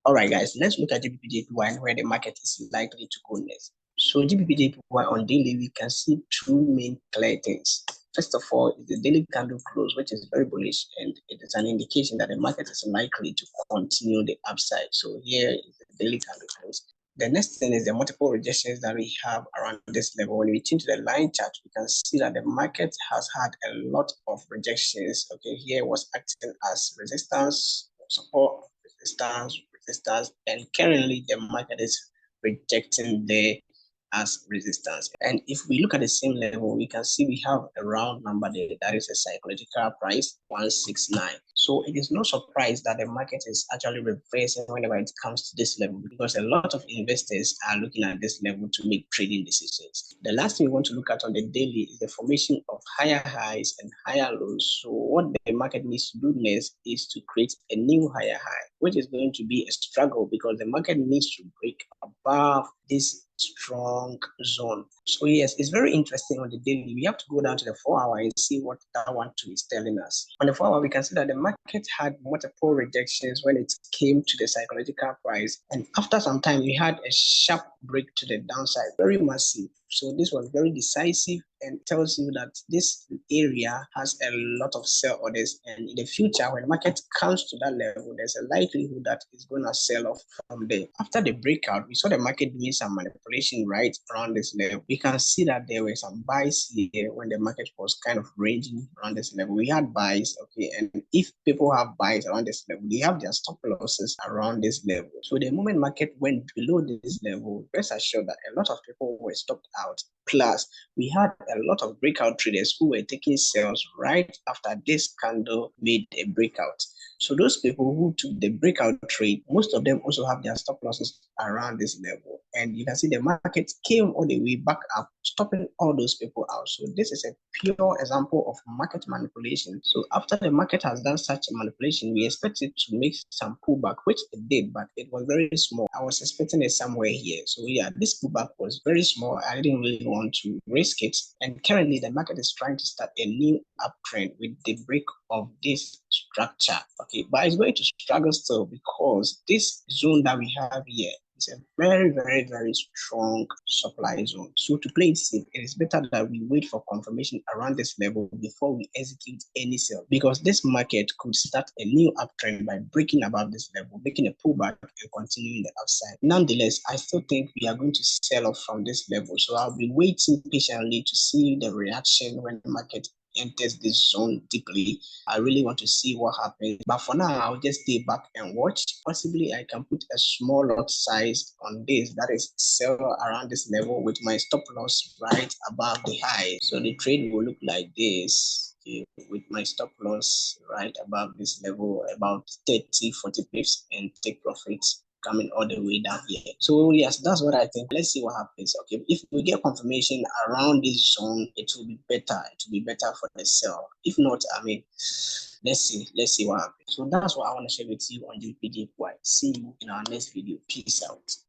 All right, guys, let's look at GBPJPY and where the market is likely to go next. So GBPJPY on daily, we can see two main clear things. First of all, is the daily candle close, which is very bullish, and it is an indication that the market is likely to continue the upside. So here is the daily candle close. The next thing is the multiple rejections that we have around this level. When we change to the line chart, we can see that the market has had a lot of rejections. Okay, here was acting as resistance, support, resistance, and currently the market is rejecting the as resistance. And if we look at the same level, we can see we have a round number there that is a psychological price 169. So it is no surprise that the market is actually reversing whenever it comes to this level, because a lot of investors are looking at this level to make trading decisions. The last thing we want to look at on the daily is the formation of higher highs and higher lows. So what the market needs to do next is to create a new higher high, which is going to be a struggle because the market needs to break above this strong zone. So yes, it's very interesting on the daily. We have to go down to the 4-hour and see what that one too is telling us. On the 4-hour, we can see that the market had multiple rejections when it came to the psychological price, and after some time we had a sharp break to the downside, very massive. So this was very decisive and tells you that this area has a lot of sell orders, and in the future when the market comes to that level, there's a likelihood that it's going to sell off from there. After the breakout, we saw the market doing some manipulation right around this level. We can see that there were some buys here when the market was kind of ranging around this level. We had buys, okay, and if people have buys around this level, they have their stop losses around this level. So the moment market went below this level, rest assured that a lot of people were stopped out. Plus, we had a lot of breakout traders who were taking sales right after this candle made a breakout. So those people who took the breakout trade, most of them also have their stop losses around this level. And you can see the market came all the way back up, stopping all those people out. So this is a pure example of market manipulation. So after the market has done such a manipulation, we expect it to make some pullback, which it did, but it was very small. I was expecting it somewhere here. So yeah, this pullback was very small. I didn't really want to risk it. And currently the market is trying to start a new uptrend with the break of this structure. Okay, but it's going to struggle still because this zone that we have here is a very, very, very strong supply zone. So to play it safe, it is better that we wait for confirmation around this level before we execute any sell, because this market could start a new uptrend by breaking above this level, making a pullback and continuing the upside. Nonetheless, I still think we are going to sell off from this level. So I'll be waiting patiently to see the reaction when the market enters this zone deeply. I really want to see what happens. But for now, I'll just stay back and watch. Possibly I can put a small lot size on this, that is sell around this level with my stop loss right above the high. So the trade will look like this. Okay, with my stop loss right above this level, about 30-40 pips, and take profits coming all the way down here. So yes, that's what I think. Let's see what happens. Okay, if we get confirmation around this zone, it will be better. It will be better for the sell. If not, I mean, let's see what happens. So that's what I want to share with you on GBPJPY. See you in our next video. Peace out.